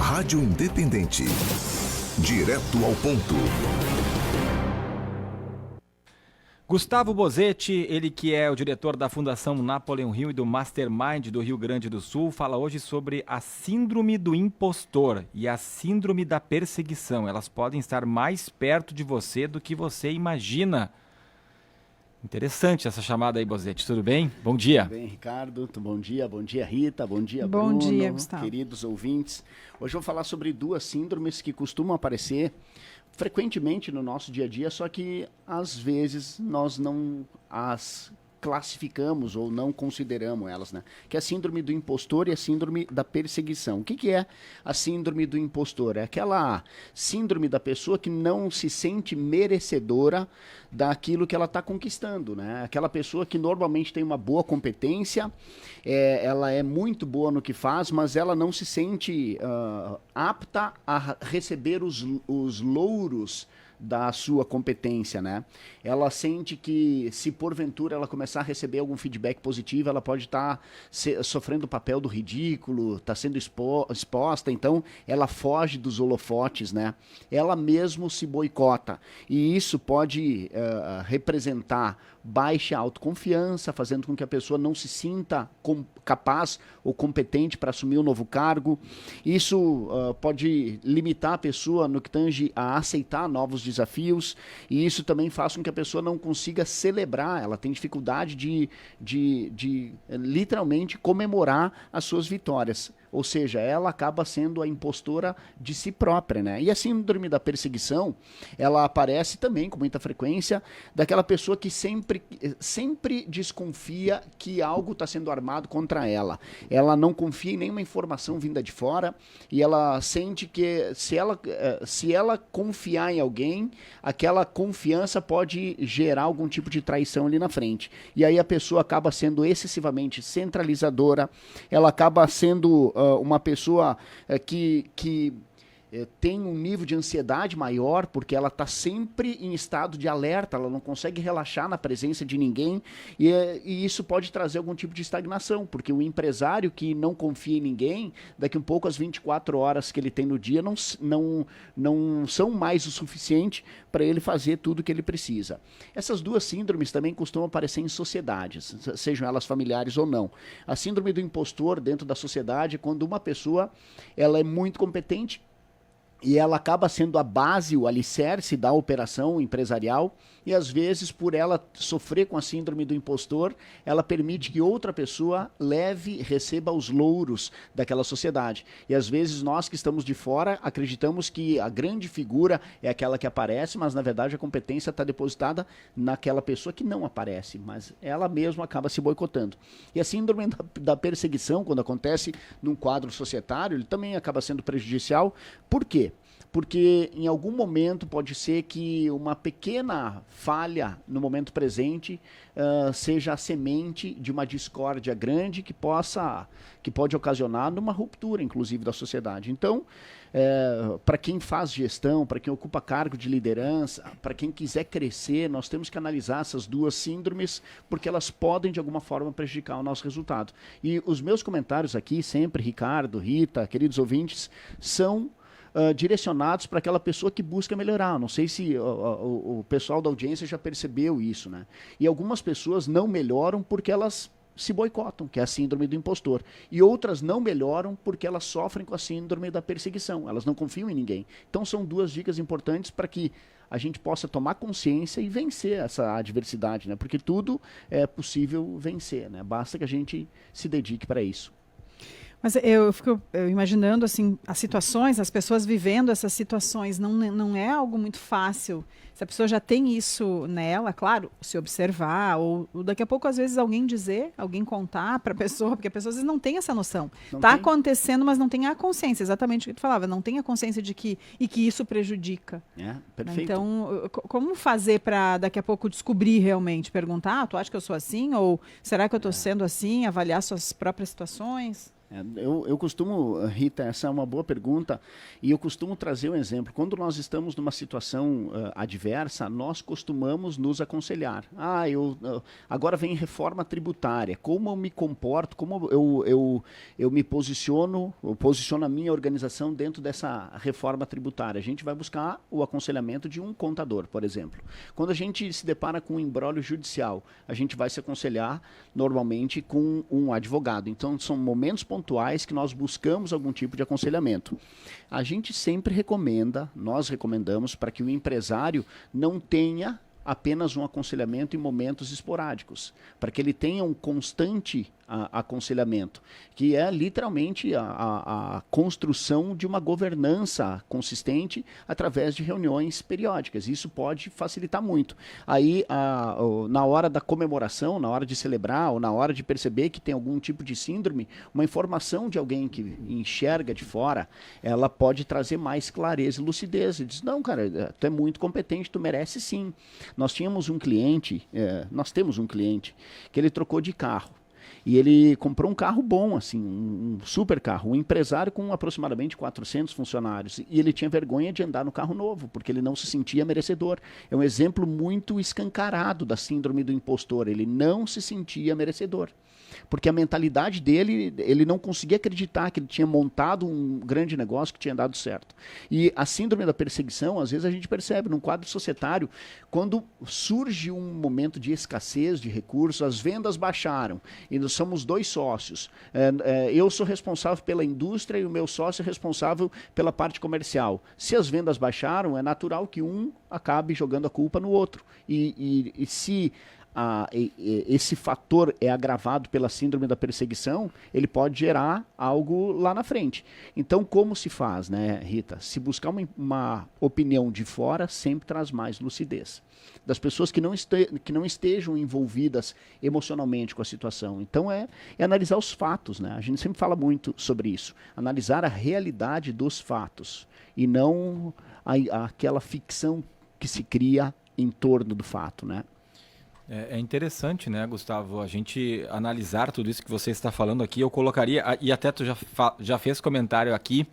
Rádio Independente. Direto ao ponto. Gustavo Bozetti, ele que é o diretor da Fundação Napoleão Hill e do Mastermind do Rio Grande do Sul, fala hoje sobre a síndrome do impostor e a síndrome da perseguição. Elas podem estar mais perto de você do que você imagina. Interessante essa chamada aí, Bozetti. Tudo bem? Bom dia. Tudo bem, Ricardo. Bom dia, Rita. Bom dia, Bruno. Bom dia, Gustavo. Queridos ouvintes. Hoje eu vou falar sobre duas síndromes que costumam aparecer frequentemente no nosso dia a dia, só que às vezes nós não as classificamos ou não consideramos elas, né? Que é a síndrome do impostor e a síndrome da perseguição. O que é a síndrome do impostor? É aquela síndrome da pessoa que não se sente merecedora daquilo que ela está conquistando, né? Aquela pessoa que normalmente tem uma boa competência, ela é muito boa no que faz, mas ela não se sente apta a receber os louros da sua competência, né? Ela sente que se porventura ela começar a receber algum feedback positivo, ela pode estar sofrendo o papel do ridículo, está sendo exposta, então ela foge dos holofotes, né? Ela mesmo se boicota, e isso pode representar baixa autoconfiança, fazendo com que a pessoa não se sinta capaz ou competente para assumir um novo cargo. Isso pode limitar a pessoa no que tange a aceitar novos desafios, e isso também faz com que a pessoa não consiga celebrar, ela tem dificuldade de literalmente comemorar as suas vitórias. Ou seja, ela acaba sendo a impostora de si própria, né? E a síndrome da perseguição, ela aparece também com muita frequência daquela pessoa que sempre desconfia que algo está sendo armado contra ela. Ela não confia em nenhuma informação vinda de fora, e ela sente que se ela confiar em alguém, aquela confiança pode gerar algum tipo de traição ali na frente. E aí a pessoa acaba sendo excessivamente centralizadora, ela acaba sendo uma pessoa que tem um nível de ansiedade maior, porque ela está sempre em estado de alerta, ela não consegue relaxar na presença de ninguém, e isso pode trazer algum tipo de estagnação, porque o empresário que não confia em ninguém, daqui um pouco as 24 horas que ele tem no dia não são mais o suficiente para ele fazer tudo o que ele precisa. Essas duas síndromes também costumam aparecer em sociedades, sejam elas familiares ou não. A síndrome do impostor dentro da sociedade é quando uma pessoa ela é muito competente, e ela acaba sendo a base, o alicerce da operação empresarial, e às vezes, por ela sofrer com a síndrome do impostor, ela permite que outra pessoa receba os louros daquela sociedade. E às vezes nós que estamos de fora acreditamos que a grande figura é aquela que aparece, mas na verdade a competência está depositada naquela pessoa que não aparece, mas ela mesma acaba se boicotando. E a síndrome da perseguição, quando acontece num quadro societário, ele também acaba sendo prejudicial. Por quê? Porque em algum momento pode ser que uma pequena falha no momento presente seja a semente de uma discórdia grande que pode ocasionar numa ruptura, inclusive, da sociedade. Então, para quem faz gestão, para quem ocupa cargo de liderança, para quem quiser crescer, nós temos que analisar essas duas síndromes, porque elas podem, de alguma forma, prejudicar o nosso resultado. E os meus comentários aqui, sempre, Ricardo, Rita, queridos ouvintes, são direcionados para aquela pessoa que busca melhorar. Não sei se o pessoal da audiência já percebeu isso, né? E algumas pessoas não melhoram porque elas se boicotam, que é a síndrome do impostor. E outras não melhoram porque elas sofrem com a síndrome da perseguição. Elas não confiam em ninguém. Então são duas dicas importantes para que a gente possa tomar consciência e vencer essa adversidade, né? Porque tudo é possível vencer, né? Basta que a gente se dedique para isso. Mas eu fico imaginando assim, as situações, as pessoas vivendo essas situações, não é algo muito fácil. Se a pessoa já tem isso nela, claro, se observar, ou daqui a pouco, às vezes, alguém contar para a pessoa, porque a pessoa às vezes não tem essa noção. Está acontecendo, mas não tem a consciência, exatamente o que tu falava, não tem a consciência de que isso prejudica. Perfeito. Então, como fazer para daqui a pouco descobrir realmente, perguntar, tu acha que eu sou assim? Ou será que eu estou sendo assim? Avaliar suas próprias situações? Eu costumo, Rita, essa é uma boa pergunta, e eu costumo trazer um exemplo. Quando nós estamos numa situação adversa, nós costumamos nos aconselhar. Agora vem reforma tributária, como eu me comporto, como eu me posiciono, eu posiciono a minha organização dentro dessa reforma tributária. A gente vai buscar o aconselhamento de um contador, por exemplo. Quando a gente se depara com um imbróglio judicial, a gente vai se aconselhar normalmente com um advogado. Então, são momentos pontuais que nós buscamos algum tipo de aconselhamento. A gente sempre recomenda, nós recomendamos, para que o empresário não tenha apenas um aconselhamento em momentos esporádicos, para que ele tenha um constante aconselhamento, que é literalmente a construção de uma governança consistente através de reuniões periódicas. Isso pode facilitar muito. Aí, na hora da comemoração, na hora de celebrar, ou na hora de perceber que tem algum tipo de síndrome, uma informação de alguém que enxerga de fora, ela pode trazer mais clareza e lucidez. E diz, não, cara, tu é muito competente, tu merece sim. Nós temos um cliente que ele trocou de carro. E ele comprou um carro bom, assim, um super carro, um empresário com aproximadamente 400 funcionários. E ele tinha vergonha de andar no carro novo, porque ele não se sentia merecedor. É um exemplo muito escancarado da síndrome do impostor. Ele não se sentia merecedor. Porque a mentalidade dele, ele não conseguia acreditar que ele tinha montado um grande negócio que tinha dado certo. E a síndrome da perseguição, às vezes a gente percebe num quadro societário, quando surge um momento de escassez de recursos, as vendas baixaram, e nós somos 2 sócios. Eu sou responsável pela indústria e o meu sócio é responsável pela parte comercial. Se as vendas baixaram, é natural que um acabe jogando a culpa no outro. E se esse fator é agravado pela síndrome da perseguição, ele pode gerar algo lá na frente. Então, como se faz, né, Rita? Se buscar uma opinião de fora, sempre traz mais lucidez. Das pessoas que não estejam envolvidas emocionalmente com a situação. Então, é analisar os fatos, né? A gente sempre fala muito sobre isso. Analisar a realidade dos fatos e não aquela ficção que se cria em torno do fato, né? É interessante, né, Gustavo, a gente analisar tudo isso que você está falando aqui. Eu colocaria, e até tu já fez comentário aqui,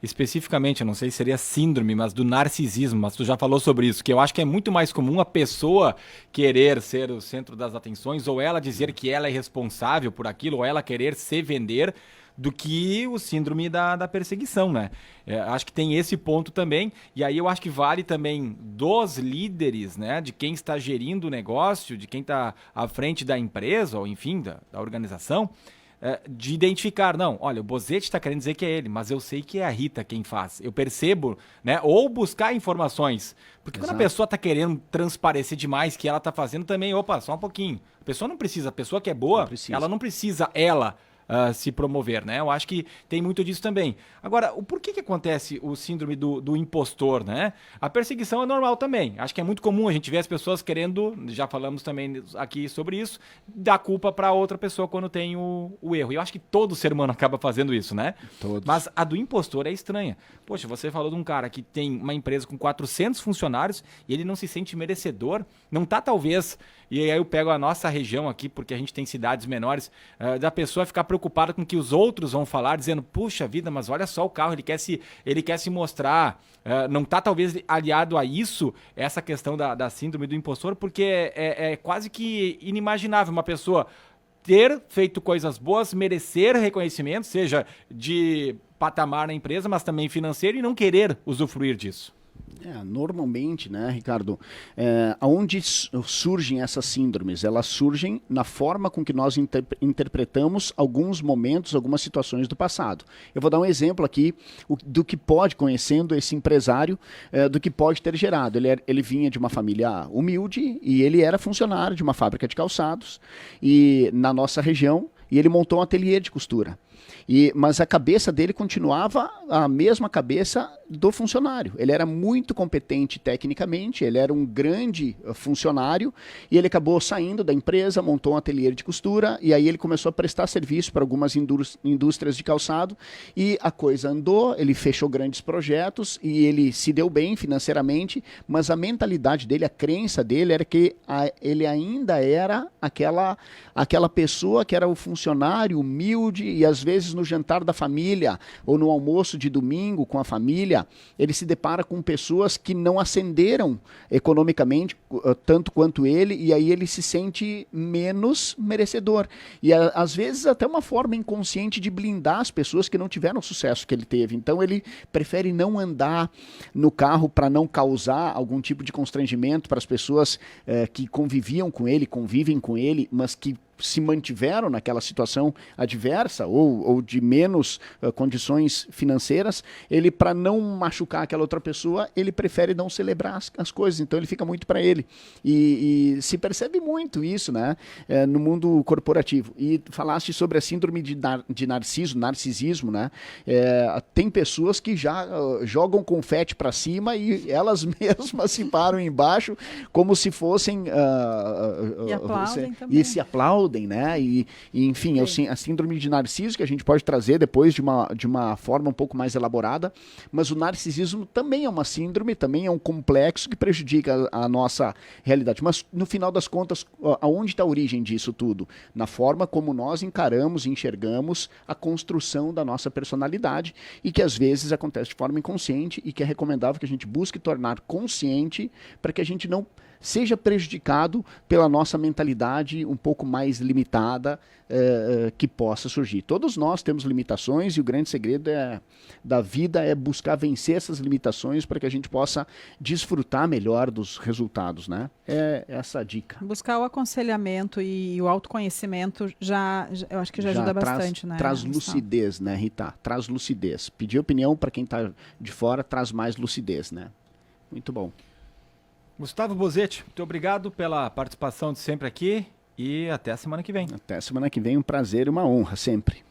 especificamente, eu não sei se seria síndrome, mas do narcisismo, mas tu já falou sobre isso, que eu acho que é muito mais comum a pessoa querer ser o centro das atenções, ou ela dizer que ela é responsável por aquilo, ou ela querer se vender, do que o síndrome da perseguição, né? Acho que tem esse ponto também, e aí eu acho que vale também dos líderes, né? De quem está gerindo o negócio, de quem está à frente da empresa, ou enfim, da organização, de identificar, não, olha, o Bozetti está querendo dizer que é ele, mas eu sei que é a Rita quem faz, eu percebo, né? Ou buscar informações, porque quando a pessoa está querendo transparecer demais que ela está fazendo também, opa, só um pouquinho, a pessoa não precisa, a pessoa que é boa, ela não precisa, se promover, né? Eu acho que tem muito disso também. Agora, por que acontece o síndrome do impostor, né? A perseguição é normal também. Acho que é muito comum a gente ver as pessoas querendo, já falamos também aqui sobre isso, dar culpa para outra pessoa quando tem o erro. E eu acho que todo ser humano acaba fazendo isso, né? Todos. Mas a do impostor é estranha. Poxa, você falou de um cara que tem uma empresa com 400 funcionários e ele não se sente merecedor, não tá talvez... E aí eu pego a nossa região aqui, porque a gente tem cidades menores, da pessoa ficar preocupada com o que os outros vão falar, dizendo, puxa vida, mas olha só o carro, ele quer se mostrar. Não está talvez aliado a isso, essa questão da síndrome do impostor, porque é quase que inimaginável uma pessoa ter feito coisas boas, merecer reconhecimento, seja de patamar na empresa, mas também financeiro, e não querer usufruir disso. Normalmente, né, Ricardo, onde surgem essas síndromes? Elas surgem na forma com que nós interpretamos alguns momentos, algumas situações do passado. Eu vou dar um exemplo aqui do que pode, conhecendo esse empresário, do que pode ter gerado. Ele vinha de uma família humilde e ele era funcionário de uma fábrica de calçados e na nossa região, e ele montou um ateliê de costura. Mas a cabeça dele continuava a mesma cabeça do funcionário. Ele era muito competente tecnicamente, ele era um grande funcionário e ele acabou saindo da empresa, montou um ateliê de costura e aí ele começou a prestar serviço para algumas indústrias de calçado e a coisa andou, ele fechou grandes projetos e ele se deu bem financeiramente, mas a mentalidade dele, a crença dele era que ele ainda era aquela pessoa que era o funcionário humilde e às vezes vezes no jantar da família ou no almoço de domingo com a família, ele se depara com pessoas que não ascenderam economicamente tanto quanto ele, e aí ele se sente menos merecedor. E às vezes até uma forma inconsciente de blindar as pessoas que não tiveram o sucesso que ele teve. Então ele prefere não andar no carro para não causar algum tipo de constrangimento para as pessoas que convivem com ele, mas que se mantiveram naquela situação adversa ou de menos condições financeiras, ele, para não machucar aquela outra pessoa, ele prefere não celebrar as coisas, então ele fica muito para ele. E se percebe muito isso, né, no mundo corporativo. E falaste sobre a síndrome de narcisismo, né? Tem pessoas que já jogam confete para cima e elas mesmas se param embaixo como se fossem... e aplaudem também. E se aplaudem, né? E enfim, a síndrome de narciso, que a gente pode trazer depois de uma forma um pouco mais elaborada, mas o narcisismo também é uma síndrome, também é um complexo que prejudica a nossa realidade. Mas, no final das contas, aonde está a origem disso tudo? Na forma como nós encaramos e enxergamos a construção da nossa personalidade, e que às vezes acontece de forma inconsciente, e que é recomendável que a gente busque tornar consciente para que a gente não seja prejudicado pela nossa mentalidade um pouco mais limitada que possa surgir. Todos nós temos limitações, e o grande segredo da vida é buscar vencer essas limitações para que a gente possa desfrutar melhor dos resultados, né? É essa a dica. Buscar o aconselhamento e o autoconhecimento eu acho que já ajuda bastante, né? Traz lucidez, né, Rita? Traz lucidez. Pedir opinião para quem está de fora traz mais lucidez, né? Muito bom. Gustavo Bozetti, muito obrigado pela participação de sempre aqui e até a semana que vem. Até a semana que vem, um prazer e uma honra sempre.